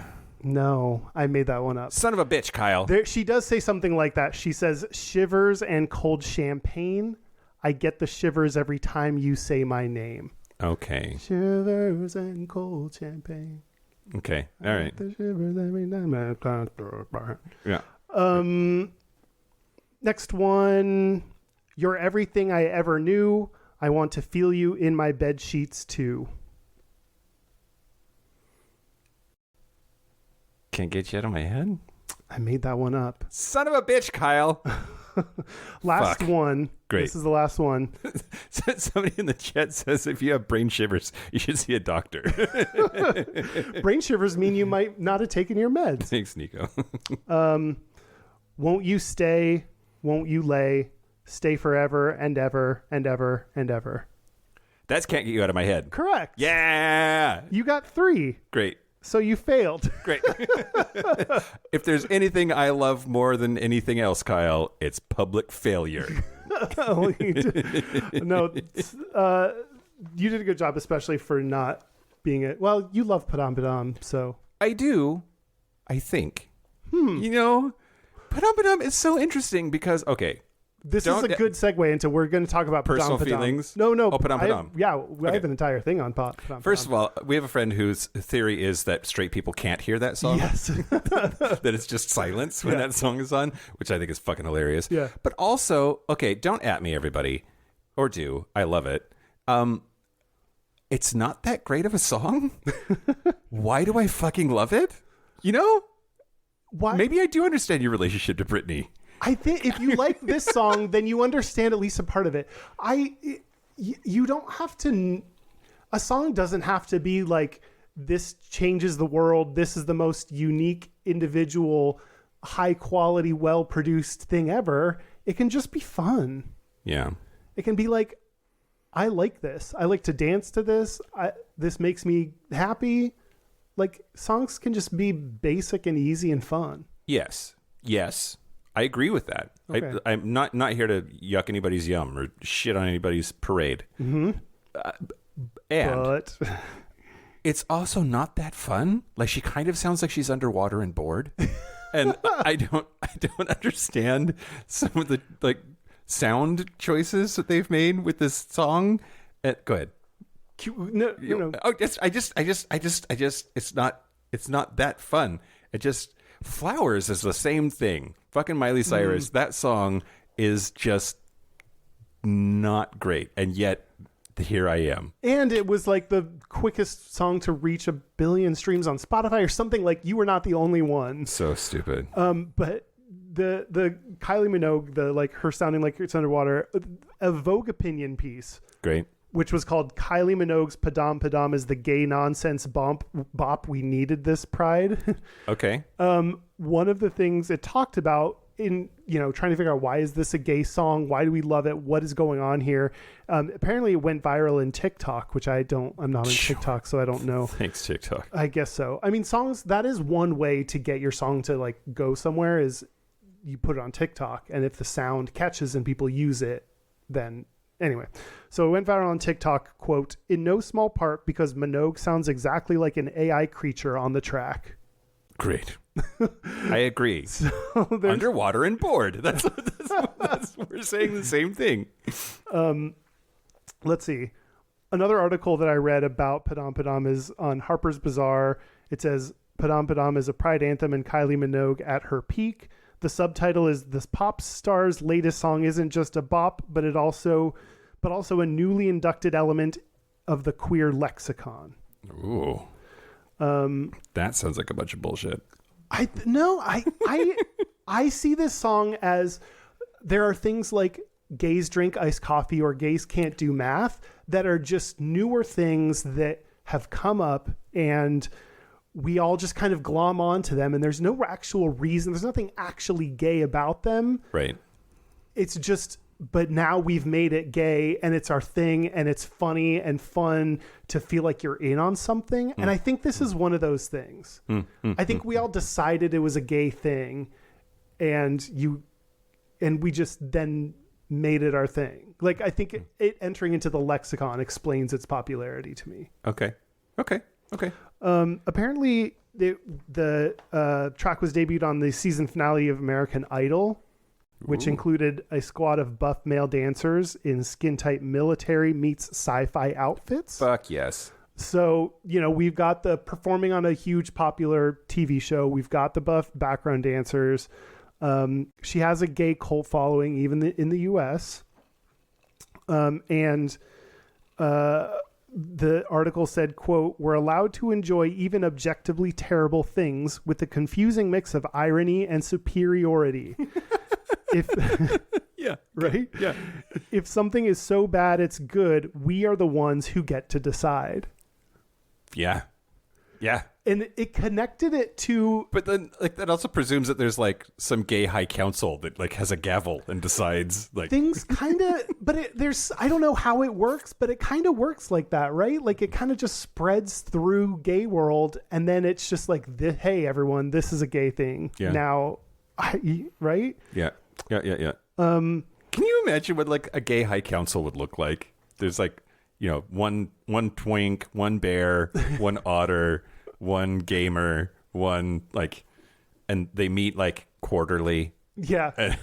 No, I made that one up. Son of a bitch, Kyle. She does say something like that. She says, shivers and cold champagne. I get the shivers every time you say my name. Okay. Shivers and cold champagne. Okay. All right. The shivers every time I touch your brain. Yeah. Next one. You're everything I ever knew. I want to feel you in my bed sheets too. Can't Get You Out of My Head? I made that one up. Son of a bitch, Kyle. Last Fuck. one. Great. This is the last one. Somebody in the chat says if you have brain shivers, you should see a doctor. Brain shivers mean you might not have taken your meds. Thanks, Nico. Won't you stay? Won't you lay? Stay forever and ever and ever and ever. That's Can't Get You Out of My Head. Correct. Yeah. You got 3. Great. So you failed. Great. If there's anything I love more than anything else, Kyle, it's public failure. No, you did a good job, especially for not being it. Well, you love Padam Padam, so. I do, I think. You know, Padam is so interesting because, okay. This is a good segue into we're going to talk about personal Padam. feelings. No. Oh, Padam. I have an entire thing on Padam. First of all, we have a friend whose theory is that straight people can't hear that song. Yes. That it's just silence when that song is on, which I think is fucking hilarious. Yeah. But also, okay, don't at me, everybody. Or do. I love it. It's not that great of a song. Why do I fucking love it? You know? Why? Maybe I do understand your relationship to Britney. I think if you like this song, then you understand at least a part of it. You don't have to. A song doesn't have to be like, this changes the world. This is the most unique, individual, high quality, well produced thing ever. It can just be fun. Yeah. It can be like, I like this. I like to dance to this. This makes me happy. Like, songs can just be basic and easy and fun. Yes. I agree with that. Okay. I'm not here to yuck anybody's yum or shit on anybody's parade. Mm-hmm. But it's also not that fun. Like, she kind of sounds like she's underwater and bored. And I don't understand some of the like sound choices that they've made with this song. Go ahead. No. Oh, it's not that fun. It just, Flowers is the same thing. Fucking Miley Cyrus. That song is just not great. And yet here I am. And it was like the quickest song to reach 1 billion streams on Spotify or something. Like, you were not the only one. So stupid. But the Kylie Minogue, the like her sounding like it's underwater, a Vogue opinion piece. Great. Which was called Kylie Minogue's Padam Padam is the gay nonsense bop. We needed this pride. Okay. One of the things it talked about in, trying to figure out, why is this a gay song? Why do we love it? What is going on here? Apparently it went viral in TikTok, which I'm not on TikTok, so I don't know. Thanks, TikTok. I guess so. I mean, songs, that is one way to get your song to like go somewhere, is you put it on TikTok. And if the sound catches and people use it, then anyway, so it went viral on TikTok, quote, in no small part because Minogue sounds exactly like an AI creature on the track. Great. I agree. So underwater and bored. That's we're saying the same thing. Let's see. Another article that I read about Padam Padam is on Harper's Bazaar. It says Padam Padam is a pride anthem and Kylie Minogue at her peak. The subtitle is, this pop star's latest song isn't just a bop, but also a newly inducted element of the queer lexicon. Ooh. That sounds like a bunch of bullshit. I see this song as, there are things like gays drink iced coffee or gays can't do math that are just newer things that have come up, and we all just kind of glom onto them, and there's no actual reason. There's nothing actually gay about them. Right. It's just, but now we've made it gay and it's our thing and it's funny and fun to feel like you're in on something. And I think this is one of those things. I think we all decided it was a gay thing, and we just then made it our thing. Like, I think it entering into the lexicon explains its popularity to me. Okay. Apparently the track was debuted on the season finale of American Idol, which included a squad of buff male dancers in skin-tight military meets sci-fi outfits. Fuck yes. So, we've got the performing on a huge popular TV show. We've got the buff background dancers. She has a gay cult following, even in the U.S. The article said, quote, we're allowed to enjoy even objectively terrible things with the confusing mix of irony and superiority. Yeah. Right? Yeah. If something is so bad it's good, we are the ones who get to decide. Yeah. Yeah. And it connected it to... But then, like, that also presumes that there's, like, some gay high council that, like, has a gavel and decides, like... Things kind of... But I don't know how it works, but it kind of works like that, right? Like, it kind of just spreads through gay world, and then it's just like, hey, everyone, this is a gay thing. Yeah. Now, right? Yeah. Can you imagine what, like, a gay high council would look like? There's, like, one twink, one bear, one otter... one gamer, one, like, and they meet like quarterly, Yeah.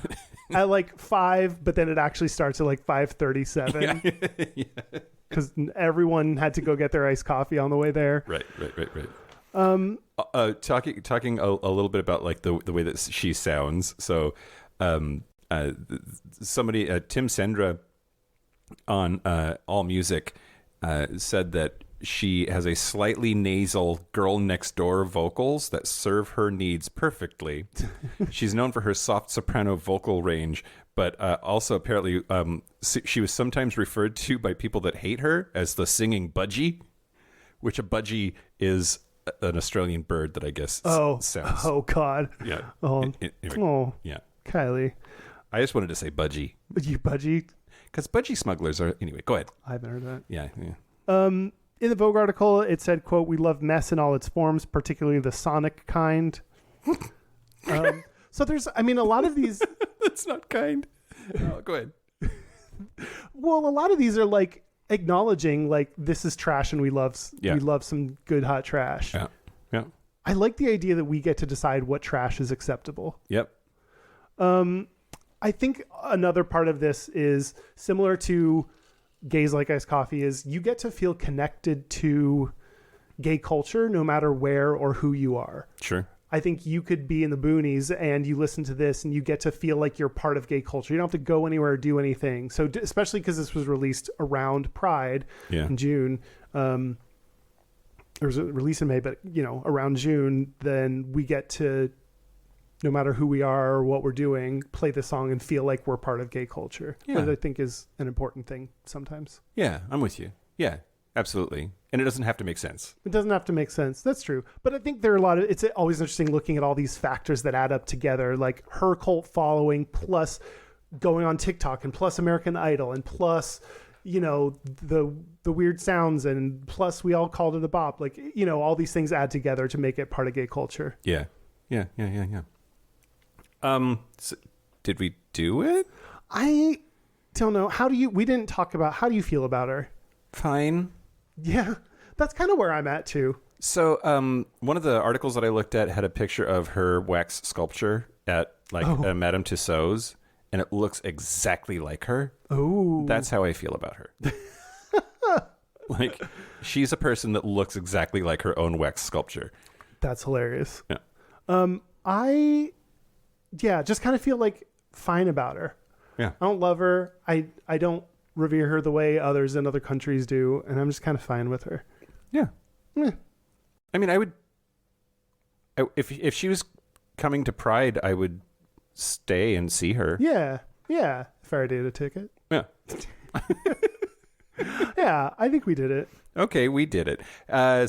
At like 5, but then it actually starts at like 5:37 because everyone had to go get their iced coffee on the way there. Right. Talking a little bit about like the way that she sounds. So, somebody, Tim Sendra on All Music, said that she has a slightly nasal girl next door vocals that serve her needs perfectly. She's known for her soft soprano vocal range, but also apparently she was sometimes referred to by people that hate her as the singing budgie, which a budgie is an Australian bird that I guess sounds. Oh God. Yeah. Yeah. Kylie. I just wanted to say budgie. You budgie? Because budgie smugglers are... Anyway, go ahead. I haven't heard that. Yeah. In the Vogue article, it said, quote, "We love mess in all its forms, particularly the sonic kind." So there's, I mean, a lot of these... That's not kind. Oh, go ahead. Well, a lot of these are like acknowledging like this is trash and we love some good hot trash. Yeah. I like the idea that we get to decide what trash is acceptable. Yep. I think another part of this is similar to Gays Like Iced Coffee is you get to feel connected to gay culture no matter where or who you are. Sure. I think you could be in the boonies and you listen to this and you get to feel like you're part of gay culture. You don't have to go anywhere or do anything. So especially because this was released around Pride in June. There was a release in May, but around June, then we get to, no matter who we are or what we're doing, play the song and feel like we're part of gay culture. Yeah. Which I think is an important thing sometimes. Yeah, I'm with you. Yeah, absolutely. And it doesn't have to make sense. It doesn't have to make sense. That's true. But I think there are it's always interesting looking at all these factors that add up together, like her cult following plus going on TikTok and plus American Idol and plus, the weird sounds and plus we all called it a bop. Like, all these things add together to make it part of gay culture. Yeah. So did we do it? I don't know. We didn't talk about, how do you feel about her? Fine. Yeah, that's kind of where I'm at too. So one of the articles that I looked at had a picture of her wax sculpture at Madame Tussauds, and it looks exactly like her. Oh, that's how I feel about her. Like, she's a person that looks exactly like her own wax sculpture. That's hilarious. Yeah. I just kind of feel like fine about her. Yeah. I don't love her. I don't revere her the way others in other countries do, and I'm just kind of fine with her. Yeah. I mean, if she was coming to Pride, I would stay and see her. Yeah. If I did a ticket. Yeah. Yeah, I think we did it. Okay, we did it.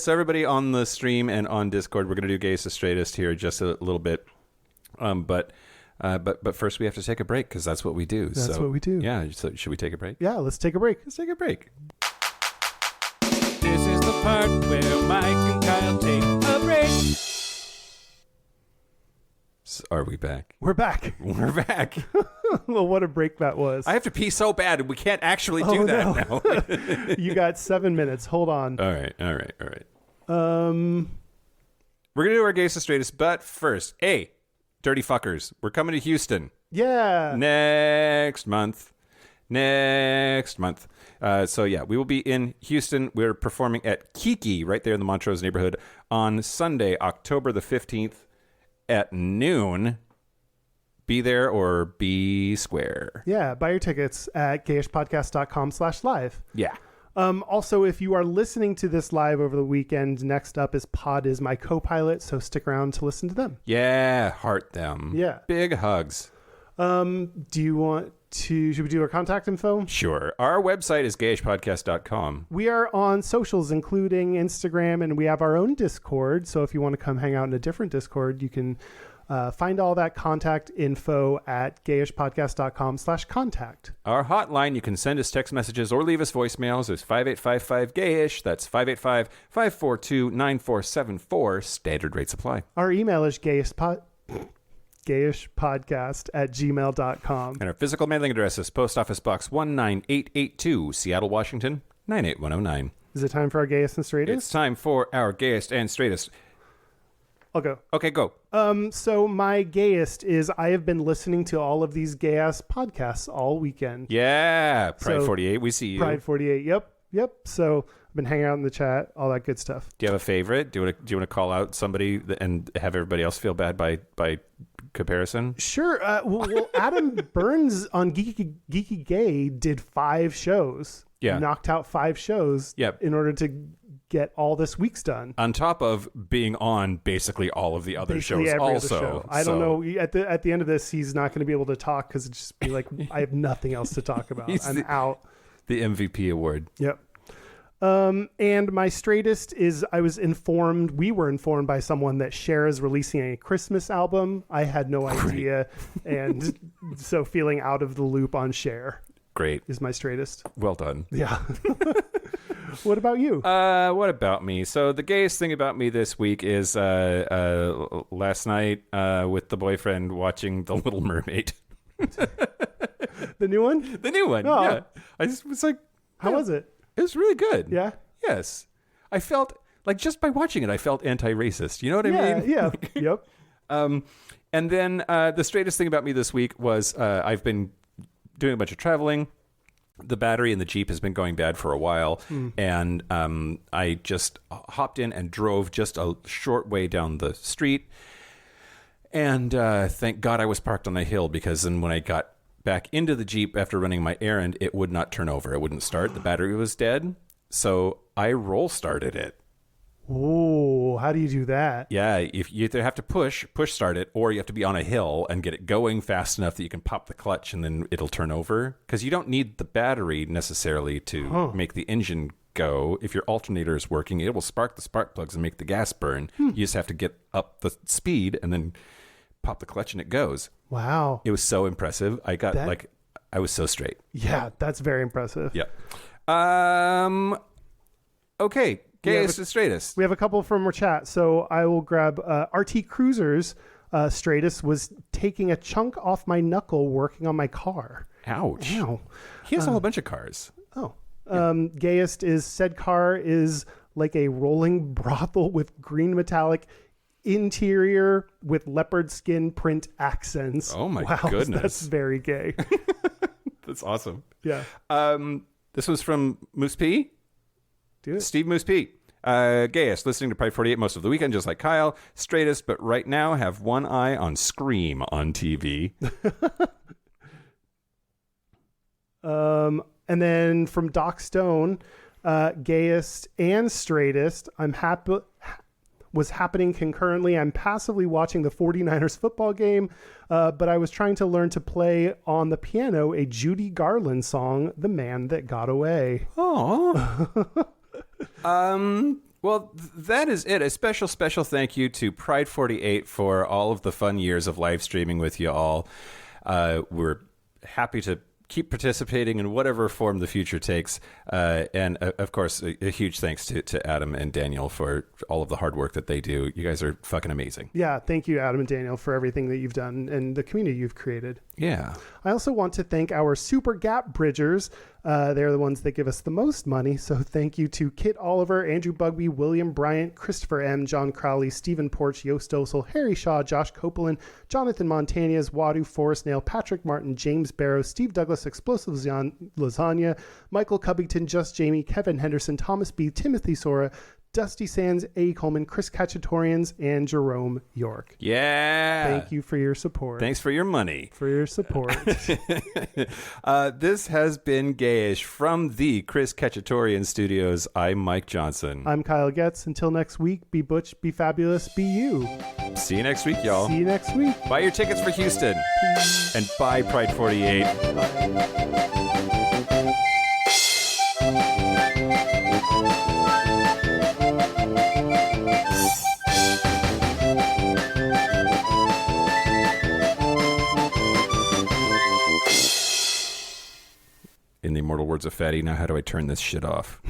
So everybody on the stream and on Discord, we're going to do Gayest, Straightest here just a little bit. But first we have to take a break because that's what we do. That's what we do. Yeah. So should we take a break? Yeah, let's take a break. Let's take a break. This is the part where Mike and Kyle take a break. So are we back? We're back. We're back. Well, what a break that was. I have to pee so bad. We can't actually do that now. You got 7 minutes. Hold on. All right. We're going to do our Gayest, Straightest, but first, dirty fuckers, we're coming to Houston. Yeah. Next month. So yeah, we will be in Houston. We're performing at Kiki right there in the Montrose neighborhood on Sunday, October the 15th at noon. Be there or be square. Yeah. Buy your tickets at gayishpodcast.com/live. Yeah. Also, if you are listening to this live over the weekend, next up is Pod is my co-pilot, so stick around to listen to them. Yeah, heart them. Yeah. Big hugs. Should we do our contact info? Sure. Our website is gayishpodcast.com. We are on socials, including Instagram, and we have our own Discord. So if you want to come hang out in a different Discord, you can find all that contact info at gayishpodcast.com/contact. Our hotline, you can send us text messages or leave us voicemails, is 5855-GAYISH. That's 585-542-9474. Standard rate supply. Our email is gayishpodcast@gmail.com. And our physical mailing address is Post Office Box 19882, Seattle, Washington, 98109. Is it time for our Gayest and Straightest? It's time for our Gayest and Straightest. I'll go. Okay, go. So my gayest is I have been listening to all of these gay-ass podcasts all weekend. Yeah. Pride So, 48. We see you. Pride 48. Yep. So I've been hanging out in the chat, all that good stuff. Do you have a favorite? Do you want to call out somebody and have everybody else feel bad by comparison? Sure. Well, Adam Burns on Geeky Gay did 5 shows. Yeah. Knocked out 5 shows. Yep. In order to get all this week's done. On top of being on basically all of the other Basically shows every also. other show. I don't know. At the end of this, he's not going to be able to talk because it'd just be like, I have nothing else to talk about. I'm out. The MVP award. Yep. And my straightest is we were informed by someone that Cher is releasing a Christmas album. I had no idea. And so feeling out of the loop on Cher. Great. Is my straightest. Well done. Yeah. What about you? What about me? So the gayest thing about me this week is last night with the boyfriend watching The Little Mermaid. The new one? The new one. Oh. Yeah. I just was like, How was it? It was really good. Yeah. Yes. I felt like just by watching it, I felt anti-racist. You know what I mean? Yeah. Yep. And then the straightest thing about me this week was I've been doing a bunch of traveling. The battery in the Jeep has been going bad for a while. And I just hopped in and drove just a short way down the street. And thank God I was parked on a hill, because then when I got back into the Jeep after running my errand, it would not turn over. It wouldn't start. The battery was dead. So I roll started it. Oh, how do you do that? Yeah, if you either have to push start it, or you have to be on a hill and get it going fast enough that you can pop the clutch and then it'll turn over. Because you don't need the battery necessarily to make the engine go. If your alternator is working, it will spark the spark plugs and make the gas burn. You just have to get up the speed and then pop the clutch and it goes. Wow. It was so impressive. I was so straight. Yeah, that's very impressive. Yeah. Okay. Gayest and straightest. We have a couple from our chat, so I will grab RT Cruisers. Straightest was taking a chunk off my knuckle working on my car. Ouch. Ow. He has a whole bunch of cars. Oh. Gayest is said car is like a rolling brothel with green metallic interior with leopard skin print accents. Oh my wow, goodness. That's very gay. That's awesome. Yeah. This was from Moose P. Steve Moose P. Gayest, listening to Pride 48 most of the weekend, just like Kyle. Straightest, but right now have one eye on Scream on TV. And then from Doc Stone, Gayest and Straightest, was happening concurrently. I'm passively watching the 49ers football game, but I was trying to learn to play on the piano a Judy Garland song, The Man That Got Away. Oh. Well, that is it. A special thank you to Pride 48 for all of the fun years of live streaming with you all. We're happy to keep participating in whatever form the future takes. And of course, a huge thanks to Adam and Daniel for all of the hard work that they do. You guys are fucking amazing. Yeah. Thank you, Adam and Daniel, for everything that you've done and the community you've created. Yeah. I also want to thank our Super Gap Bridgers. They're the ones that give us the most money. So thank you to Kit Oliver, Andrew Bugby, William Bryant, Christopher M., John Crowley, Stephen Porch, Yost Osel, Harry Shaw, Josh Copeland, Jonathan Montañez, Wadu, Forrest Nail, Patrick Martin, James Barrow, Steve Douglas, Explosive Lasagna, Michael Covington, Just Jamie, Kevin Henderson, Thomas B., Timothy Sora, Dusty Sands, A. Coleman, Chris Kachatorians, and Jerome York. Yeah. Thank you for your support. Thanks for your money. For your support. This has been Gayish from the Chris Kachatorian Studios. I'm Mike Johnson. I'm Kyle Getz. Until next week, be butch, be fabulous, be you. See you next week, y'all. See you next week. Buy your tickets for Houston. And buy Pride 48. In the immortal words of Fatty, now how do I turn this shit off?